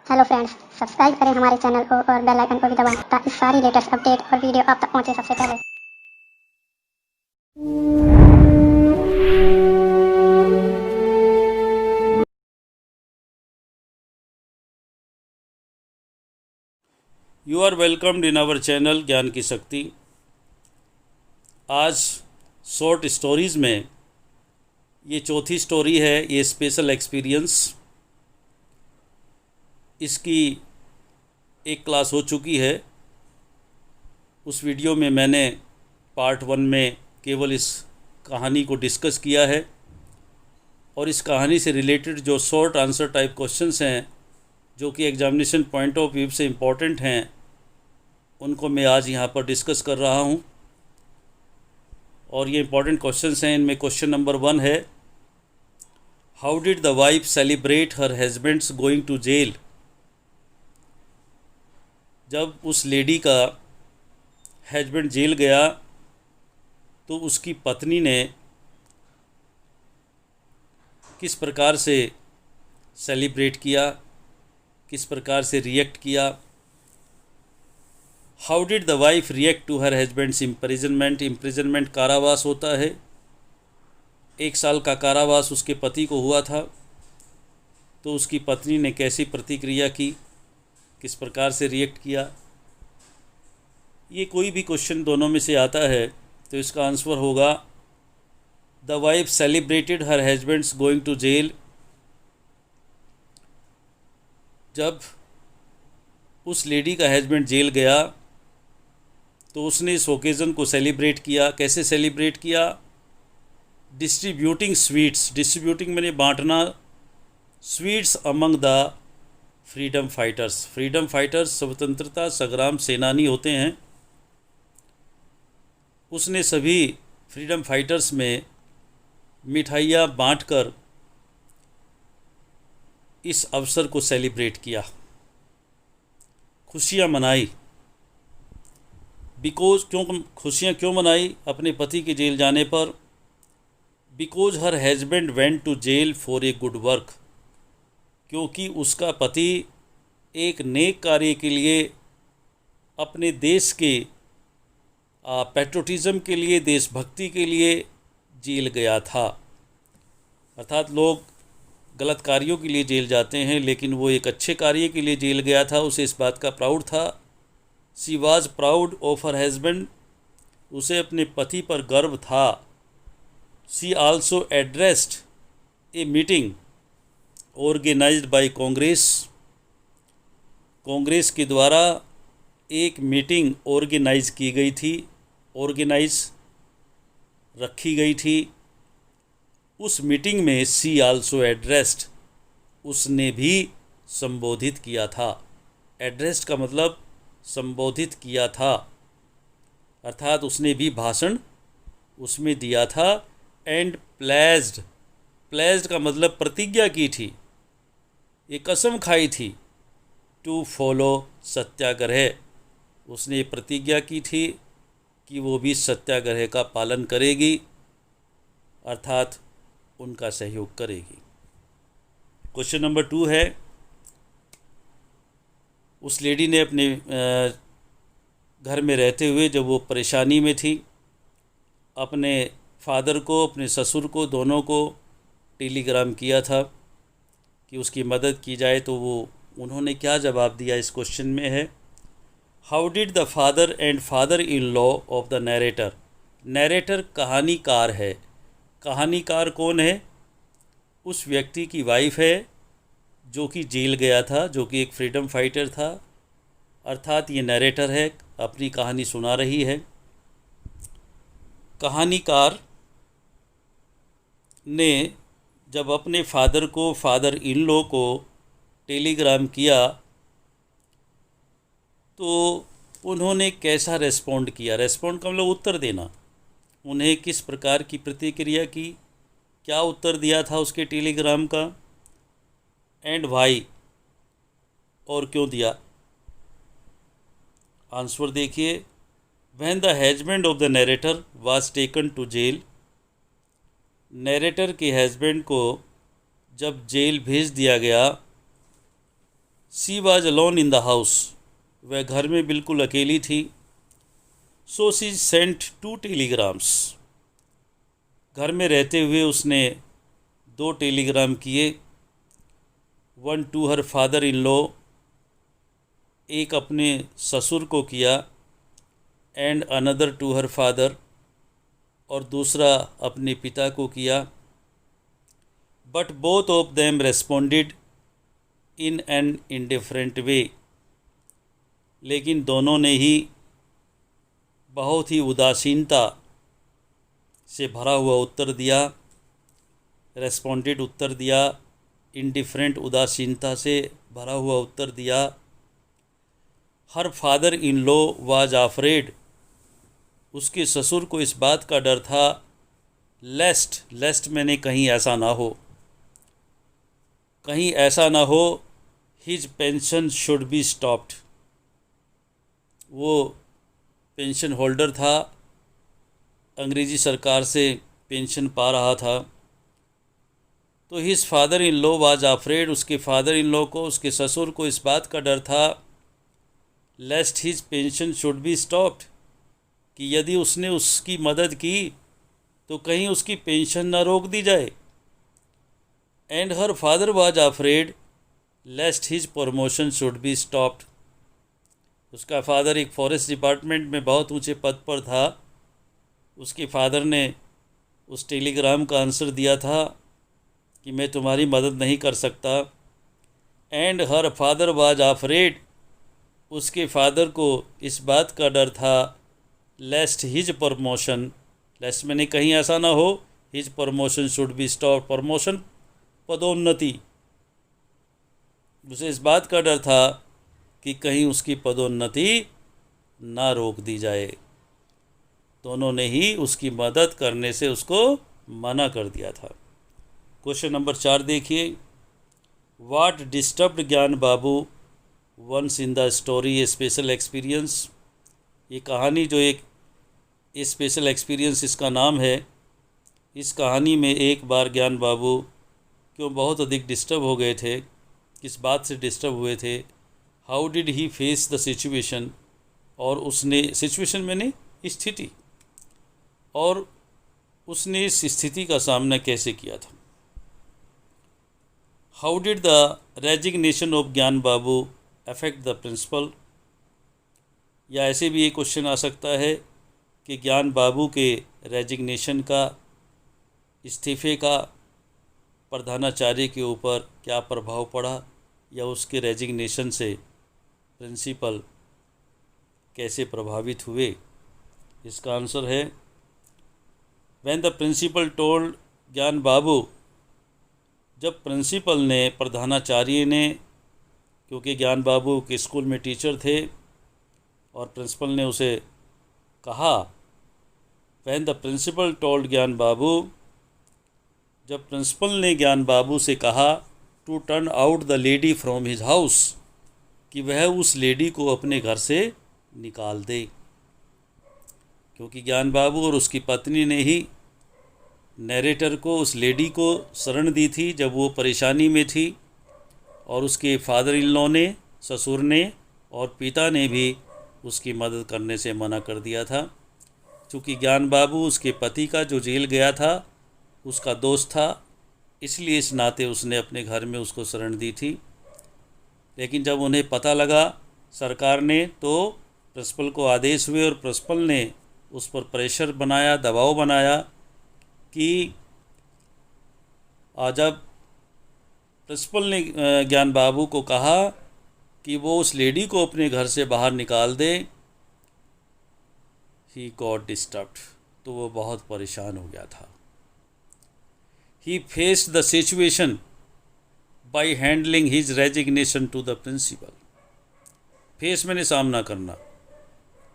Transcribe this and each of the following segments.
Hello friends, subscribe करें हमारे channel को और बेल आइकन को भी दबाएं ताकि सारी लेटेस्ट अपडेट और वीडियो आप तक पहुंचे सबसे पहले। You are welcomed in our channel ज्ञान की शक्ति। आज शॉर्ट स्टोरीज़ में ये चौथी स्टोरी है, ये स्पेशल एक्सपीरियंस। इसकी एक क्लास हो चुकी है। उस वीडियो में मैंने पार्ट 1 में केवल इस कहानी को डिस्कस किया है और इस कहानी से रिलेटेड जो शॉर्ट आंसर टाइप क्वेश्चंस हैं जो कि एग्जामिनेशन पॉइंट ऑफ व्यू से इम्पॉर्टेंट हैं, उनको मैं आज यहाँ पर डिस्कस कर रहा हूँ। और ये इम्पॉर्टेंट क्वेश्चंस हैं। इनमें क्वेश्चन नंबर 1 है, how did the wife celebrate her husband's going to jail. जब उस लेडी का हस्बैंड जेल गया तो उसकी पत्नी ने किस प्रकार से सेलिब्रेट किया, किस प्रकार से रिएक्ट किया। How did the wife react to her husband's imprisonment. Imprisonment कारावास होता है। 1 साल का कारावास उसके पति को हुआ था, तो उसकी पत्नी ने कैसी प्रतिक्रिया की, किस प्रकार से रिएक्ट किया। ये कोई भी क्वेश्चन दोनों में से आता है तो इसका आंसर होगा the wife celebrated her husband's going to jail. जब उस लेडी का हस्बैंड जेल गया तो उसने इस ओकेज़न को सेलिब्रेट किया। कैसे सेलिब्रेट किया? Distributing sweets. डिस्ट्रीब्यूटिंग मैंने बांटना, sweets among the freedom fighters. Freedom fighters स्वतंत्रता संग्राम सेनानी होते हैं। उसने सभी फ्रीडम फाइटर्स में मिठाइयाँ बांटकर इस अवसर को सेलिब्रेट किया, खुशियाँ मनाई। बिकॉज खुशियाँ क्यों मनाई अपने पति के जेल जाने पर? Because her husband went to jail for a good work. क्योंकि उसका पति एक नेक कार्य के लिए, अपने देश के पैट्रोटिज़म के लिए, देशभक्ति के लिए जेल गया था। अर्थात लोग गलत कार्यों के लिए जेल जाते हैं, लेकिन वो एक अच्छे कार्य के लिए जेल गया था। उसे इस बात का प्राउड था। She was proud of her husband. उसे अपने पति पर गर्व था। She also addressed a meeting organised by Congress. Congress के द्वारा एक मीटिंग ऑर्गेनाइज की गई थी, ऑर्गेनाइज रखी गई थी। उस मीटिंग में शी आल्सो एड्रेस्ड, उसने भी संबोधित किया था। एड्रेस्ड का मतलब संबोधित किया था, अर्थात उसने भी भाषण उसमें दिया था। एंड प्लेज्ड, प्लेज्ड का मतलब प्रतिज्ञा की थी, ये कसम खाई थी। टू फॉलो सत्याग्रह, उसने प्रतिज्ञा की थी कि वो भी सत्याग्रह का पालन करेगी, अर्थात उनका सहयोग करेगी। क्वेश्चन नंबर 2 है, उस लेडी ने अपने घर में रहते हुए जब वो परेशानी में थी, अपने फादर को, अपने ससुर को, दोनों को टेलीग्राम किया था कि उसकी मदद की जाए। तो वो उन्होंने क्या जवाब दिया इस क्वेश्चन में है, how did the father and father in law of the narrator. Narrator कहानीकार है। कहानीकार कौन है? उस व्यक्ति की वाइफ है जो कि जेल गया था, जो कि एक फ्रीडम फाइटर था। अर्थात ये नरेटर है, अपनी कहानी सुना रही है। कहानीकार ने जब अपने फादर को, फादर इन लॉ को टेलीग्राम किया तो उन्होंने कैसा रेस्पॉन्ड किया? रेस्पॉन्ड का मतलब उत्तर देना। उन्हें किस प्रकार की प्रतिक्रिया की, क्या उत्तर दिया था उसके टेलीग्राम का, एंड वाई, और क्यों दिया। आंसर देखिए, when the husband of the narrator was taken to jail. Narrator के हस्बैंड को जब जेल भेज दिया गया she was alone in the house, वह घर में बिल्कुल अकेली थी। सो शी सेंट 2 टेलीग्राम्स, घर में रहते हुए उसने 2 टेलीग्राम किए। 1 to her father in law, एक अपने ससुर को किया, and another to her father, और दूसरा अपने पिता को किया। But both of them responded in an indifferent way, लेकिन दोनों ने ही बहुत ही उदासीनता से भरा हुआ उत्तर दिया। रेस्पोंडेड उत्तर दिया, इंडिफरेंट उदासीनता से भरा हुआ उत्तर दिया। हर father in law was afraid, उसके ससुर को इस बात का डर था, लेस्ट मैंने कहीं ऐसा ना हो, कहीं ऐसा ना हो, his pension should be stopped, वो पेंशन होल्डर था, अंग्रेज़ी सरकार से पेंशन पा रहा था। तो his father in law was afraid, उसके फादर इन लॉ को, उसके ससुर को इस बात का डर था, lest his pension should be stopped, कि यदि उसने उसकी मदद की तो कहीं उसकी पेंशन ना रोक दी जाए। And her father was afraid lest his promotion should be stopped, उसका फादर एक फॉरेस्ट डिपार्टमेंट में बहुत ऊंचे पद पर था। उसके फादर ने उस टेलीग्राम का आंसर दिया था कि मैं तुम्हारी मदद नहीं कर सकता। And her father was afraid, उसके फादर को इस बात का डर था, लेस्ट हिज प्रमोशन, लेस्ट मैंने कहीं ऐसा ना हो, his promotion should be stop, promotion पदोन्नति, उसे इस बात का डर था कि कहीं उसकी पदोन्नति ना रोक दी जाए। दोनों ने ही उसकी मदद करने से उसको मना कर दिया था। क्वेश्चन नंबर 4 देखिए, what disturbed Gyan Babu once in the story a special experience, ये कहानी जो एक स्पेशल एक्सपीरियंस इसका नाम है, इस कहानी में एक बार ज्ञान बाबू क्यों बहुत अधिक डिस्टर्ब हो गए थे, किस बात से डिस्टर्ब हुए थे। How did he face the situation, और उसने, सिचुएशन मैंने स्थिति, और उसने इस स्थिति का सामना कैसे किया था। How did the resignation of Gyan Babu affect the principal, या ऐसे भी ये क्वेश्चन आ सकता है कि ज्ञान बाबू के रेजिग्नेशन का, इस्तीफे का प्रधानाचार्य के ऊपर क्या प्रभाव पड़ा, या उसके रेजिग्नेशन से प्रिंसिपल कैसे प्रभावित हुए। इसका आंसर है, व्हेन द प्रिंसिपल टोल्ड ज्ञान बाबू, जब प्रिंसिपल ने, प्रधानाचार्य ने, क्योंकि ज्ञान बाबू के स्कूल में टीचर थे और प्रिंसिपल ने उसे कहा, व्हेन द प्रिंसिपल टोल्ड ज्ञान बाबू, जब प्रिंसिपल ने ज्ञान बाबू से कहा, to turn out the lady from his house, कि वह उस लेडी को अपने घर से निकाल दे, क्योंकि ज्ञान बाबू और उसकी पत्नी ने ही नैरेटर को, उस लेडी को शरण दी थी जब वो परेशानी में थी, और उसके फादर इन लॉ ने, ससुर ने और पिता ने भी उसकी मदद करने से मना कर दिया था। चूँकि ज्ञान बाबू उसके पति का, जो जेल गया था, उसका दोस्त था, इसलिए इस नाते उसने अपने घर में उसको शरण दी थी। लेकिन जब उन्हें पता लगा सरकार ने, तो प्रिंसिपल को आदेश हुए और प्रिंसिपल ने उस पर प्रेशर बनाया, दबाव बनाया कि जब प्रिंसिपल ने ज्ञान बाबू को कहा कि वो उस लेडी को अपने घर से बाहर निकाल दे, ही गॉट डिस्टर्ब्ड, तो वो बहुत परेशान हो गया था। He faced the situation by handling his resignation to the principal, face मैंने सामना करना,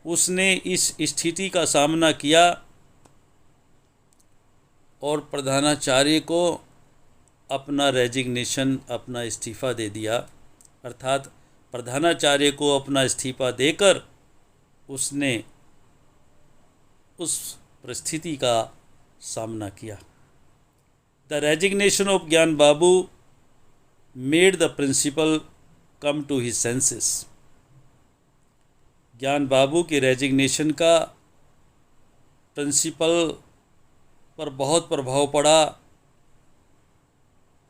उसने इस स्थिति का सामना किया और प्रधानाचार्य को अपना रेजिग्नेशन, अपना इस्तीफ़ा दे दिया। अर्थात प्रधानाचार्य को अपना इस्तीफ़ा देकर उसने उस परिस्थिति का सामना किया। The resignation of Gyan Babu made the principal come to his senses. Gyan Babu के रेजिग्नेशन का प्रिंसिपल पर बहुत प्रभाव पड़ा,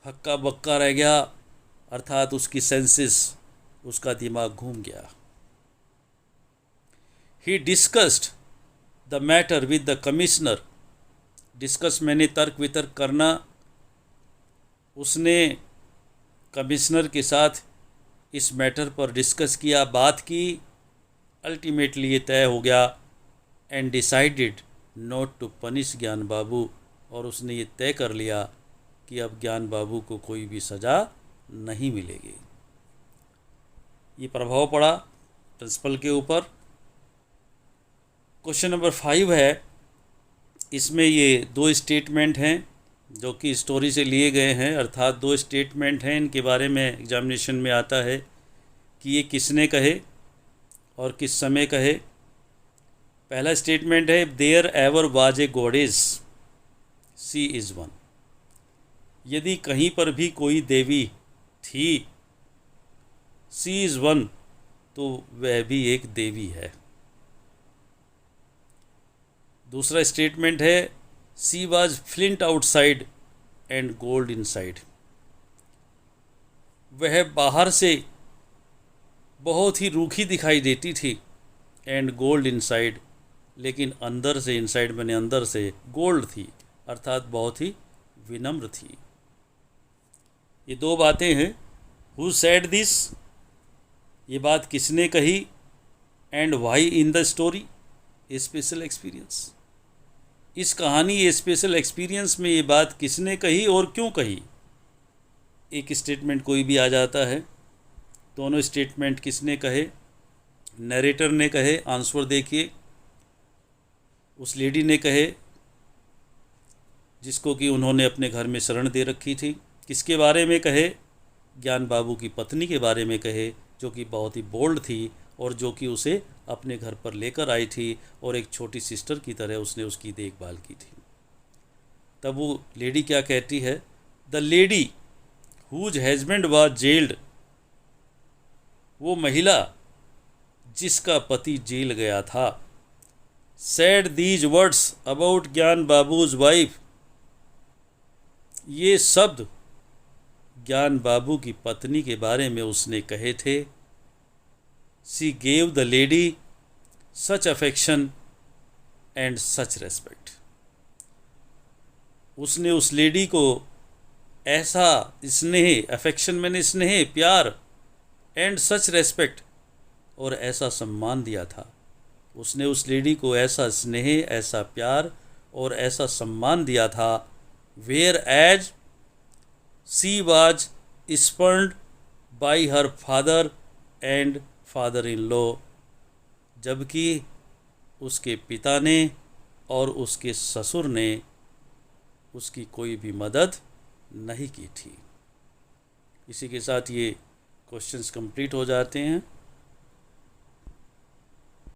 हक्का बक्का रह गया, अर्थात उसकी सेंसेस, उसका दिमाग घूम गया। ही discussed the matter with the commissioner. Discuss मैंने तर्क वितर्क करना, उसने कमिश्नर के साथ इस मैटर पर डिस्कस किया, बात की। अल्टीमेटली ये तय हो गया and decided not to punish Gyan Babu, और उसने ये तय कर लिया कि अब ज्ञान बाबू को कोई भी सज़ा नहीं मिलेगी। ये प्रभाव पड़ा प्रिंसिपल के ऊपर। क्वेश्चन नंबर 5 है, इसमें ये 2 स्टेटमेंट हैं जो कि स्टोरी से लिए गए हैं, अर्थात 2 स्टेटमेंट हैं, इनके बारे में एग्जामिनेशन में आता है कि ये किसने कहे और किस समय कहे। पहला स्टेटमेंट है, there ever was a goddess she is one. यदि कहीं पर भी कोई देवी थी, सी इज़ वन, तो वह भी एक देवी है। दूसरा स्टेटमेंट है, she was flint outside and gold inside. वह बाहर से बहुत ही रूखी दिखाई देती थी, एंड गोल्ड इनसाइड, लेकिन अंदर से, इनसाइड मैंने अंदर से, गोल्ड थी, अर्थात बहुत ही विनम्र थी। ये 2 बातें हैं। हु सेड दिस, ये बात किसने कही, and why in the story, a special experience. इस कहानी, ये स्पेशल एक्सपीरियंस में ये बात किसने कही और क्यों कही। एक स्टेटमेंट कोई भी आ जाता है, दोनों स्टेटमेंट किसने कहे, नरेटर ने कहे, आंसर देखिए, उस लेडी ने कहे जिसको कि उन्होंने अपने घर में शरण दे रखी थी। किसके बारे में कहे, ज्ञान बाबू की पत्नी के बारे में कहे, जो कि बहुत ही बोल्ड थी और जो कि उसे अपने घर पर लेकर आई थी और एक छोटी सिस्टर की तरह उसने उसकी देखभाल की थी। तब वो लेडी क्या कहती है, the lady whose husband was jailed, वो महिला जिसका पति जेल गया था, सेड दीज वर्ड्स अबाउट ज्ञान बाबूज वाइफ। ये शब्द ज्ञान बाबू की पत्नी के बारे में उसने कहे थे। She gave the lady such affection and such respect. उसने उस लेडी को ऐसा स्नेह, अफेक्शन मैंने स्नेह, प्यार, एंड सच रेस्पेक्ट, और ऐसा सम्मान दिया था। उसने उस लेडी को ऐसा स्नेह, ऐसा प्यार और ऐसा सम्मान दिया था, whereas she was spurned by her father and father in law, जबकि उसके पिता ने और उसके ससुर ने उसकी कोई भी मदद नहीं की थी। इसी के साथ ये क्वेश्चंस कंप्लीट हो जाते हैं।